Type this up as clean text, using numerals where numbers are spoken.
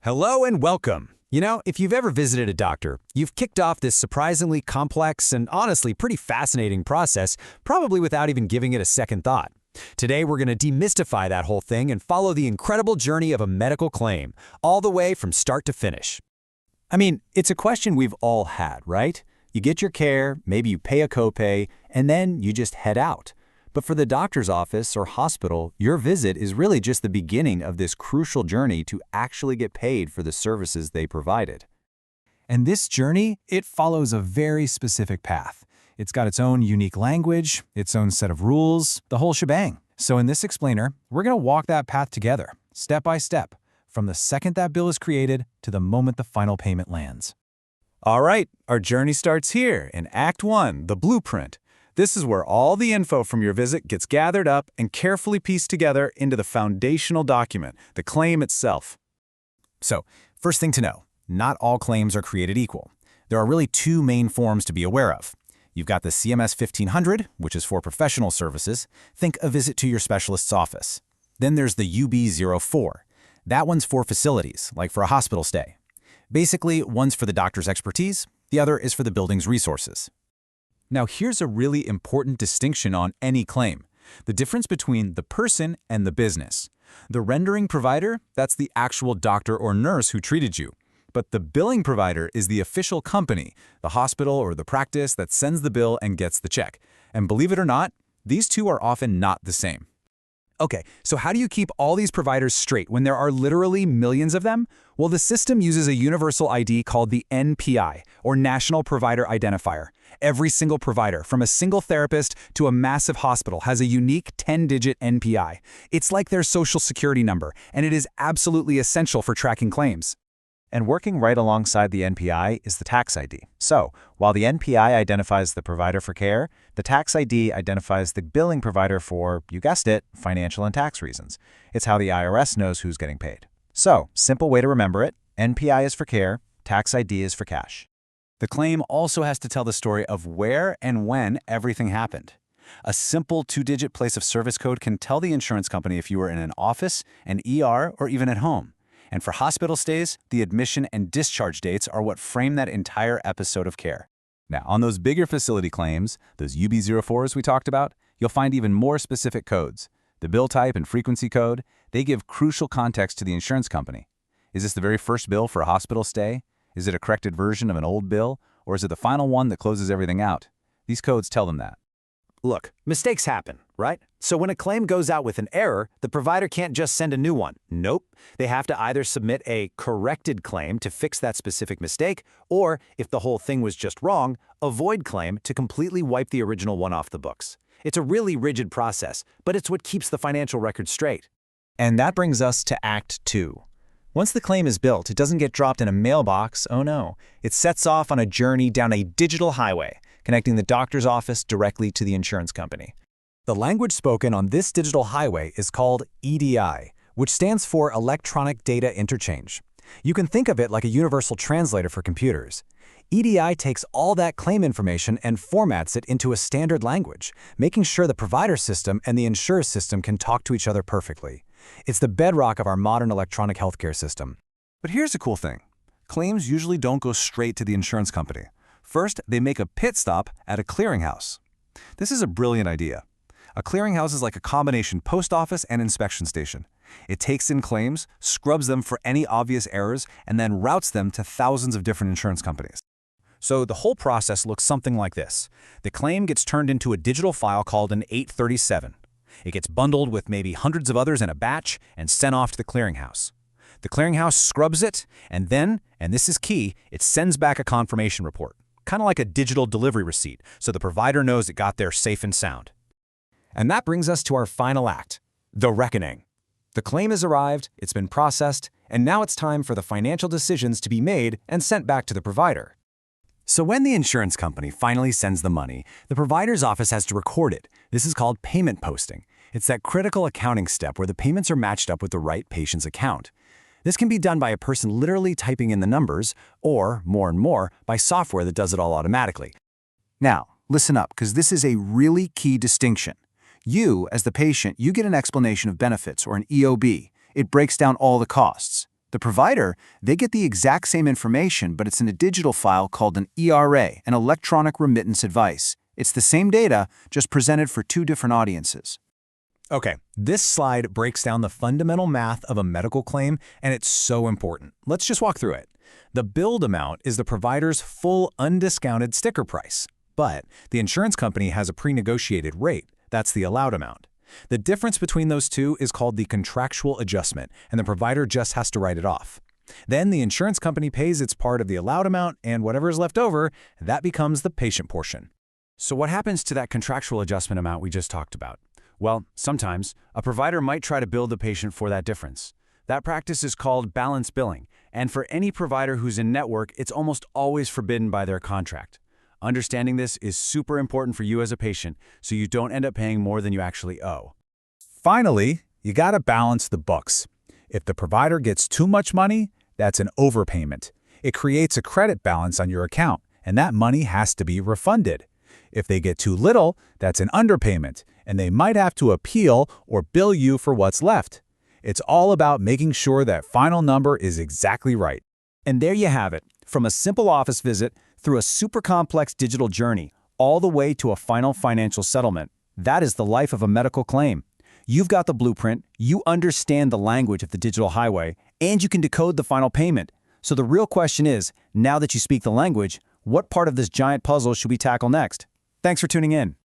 Hello and welcome. If you've ever visited a doctor, you've kicked off this surprisingly complex and honestly pretty fascinating process, probably without even giving it a second thought. Today, we're going to demystify that whole thing and follow the incredible journey of a medical claim, all the way from start to finish. It's a question we've all had, right? You get your care, maybe you pay a copay, and then you just head out. But for the doctor's office or hospital, your visit is really just the beginning of this crucial journey to actually get paid for the services they provided. And this journey, it follows a very specific path. It's got its own unique language, its own set of rules, the whole shebang. So in this explainer, we're going to walk that path together, step by step, from the second that bill is created to the moment the final payment lands. All right, our journey starts here in Act 1, the blueprint. This is where all the info from your visit gets gathered up and carefully pieced together into the foundational document, the claim itself. So, first thing to know, not all claims are created equal. There are really two main forms to be aware of. You've got the CMS-1500, which is for professional services. Think a visit to your specialist's office. Then there's the UB-04. That one's for facilities, like for a hospital stay. Basically, one's for the doctor's expertise, the other is for the building's resources. Now, here's a really important distinction on any claim: the difference between the person and the business. The rendering provider, that's the actual doctor or nurse who treated you. But the billing provider is the official company, the hospital or the practice that sends the bill and gets the check. And believe it or not, these two are often not the same. Okay, so how do you keep all these providers straight when there are literally millions of them? Well, the system uses a universal ID called the NPI, or National Provider Identifier. Every single provider, from a single therapist to a massive hospital, has a unique 10-digit NPI. It's like their social security number, and it is absolutely essential for tracking claims. And working right alongside the NPI is the tax ID. So, while the NPI identifies the provider for care, the tax ID identifies the billing provider for, you guessed it, financial and tax reasons. It's how the IRS knows who's getting paid. So, simple way to remember it: NPI is for care, tax ID is for cash. The claim also has to tell the story of where and when everything happened. A simple 2-digit place of service code can tell the insurance company if you were in an office, an ER, or even at home. And for hospital stays, the admission and discharge dates are what frame that entire episode of care. Now, on those bigger facility claims, those UB-04s we talked about, you'll find even more specific codes. The bill type and frequency code, they give crucial context to the insurance company. Is this the very first bill for a hospital stay? Is it a corrected version of an old bill? Or is it the final one that closes everything out? These codes tell them that. Look, mistakes happen, right? So when a claim goes out with an error, the provider can't just send a new one. Nope. They have to either submit a corrected claim to fix that specific mistake, or, if the whole thing was just wrong, a void claim to completely wipe the original one off the books. It's a really rigid process, but it's what keeps the financial record straight. And that brings us to Act 2. Once the claim is built, it doesn't get dropped in a mailbox, oh no. It sets off on a journey down a digital highway, connecting the doctor's office directly to the insurance company. The language spoken on this digital highway is called EDI, which stands for Electronic Data Interchange. You can think of it like a universal translator for computers. EDI takes all that claim information and formats it into a standard language, making sure the provider system and the insurer system can talk to each other perfectly. It's the bedrock of our modern electronic healthcare system. But here's a cool thing. Claims usually don't go straight to the insurance company. First, they make a pit stop at a clearinghouse. This is a brilliant idea. A clearinghouse is like a combination post office and inspection station. It takes in claims, scrubs them for any obvious errors, and then routes them to thousands of different insurance companies. So the whole process looks something like this. The claim gets turned into a digital file called an 837. It gets bundled with maybe hundreds of others in a batch and sent off to the clearinghouse. The clearinghouse scrubs it, and then, and this is key, it sends back a confirmation report, kind of like a digital delivery receipt, so the provider knows it got there safe and sound. And that brings us to our final act, the reckoning. The claim has arrived, it's been processed, and now it's time for the financial decisions to be made and sent back to the provider. So when the insurance company finally sends the money, the provider's office has to record it. This is called payment posting. It's that critical accounting step where the payments are matched up with the right patient's account. This can be done by a person literally typing in the numbers, or, more and more, by software that does it all automatically. Now, listen up, because this is a really key distinction. You, as the patient, you get an explanation of benefits, or an EOB. It breaks down all the costs. The provider, they get the exact same information, but it's in a digital file called an ERA, an electronic remittance advice. It's the same data, just presented for two different audiences. Okay, this slide breaks down the fundamental math of a medical claim, and it's so important. Let's just walk through it. The billed amount is the provider's full undiscounted sticker price, but the insurance company has a pre-negotiated rate. That's the allowed amount. The difference between those two is called the contractual adjustment, and the provider just has to write it off. Then the insurance company pays its part of the allowed amount, and whatever is left over, that becomes the patient portion. So what happens to that contractual adjustment amount we just talked about? Well, sometimes a provider might try to bill the patient for that difference. That practice is called balance billing, and for any provider who's in network, it's almost always forbidden by their contract. Understanding this is super important for you as a patient, so you don't end up paying more than you actually owe. Finally, you gotta balance the books. If the provider gets too much money, that's an overpayment. It creates a credit balance on your account, and that money has to be refunded. If they get too little, that's an underpayment, and they might have to appeal or bill you for what's left. It's all about making sure that final number is exactly right. And there you have it, from a simple office visit through a super complex digital journey, all the way to a final financial settlement. That is the life of a medical claim. You've got the blueprint, you understand the language of the digital highway, and you can decode the final payment. So the real question is, now that you speak the language, what part of this giant puzzle should we tackle next? Thanks for tuning in.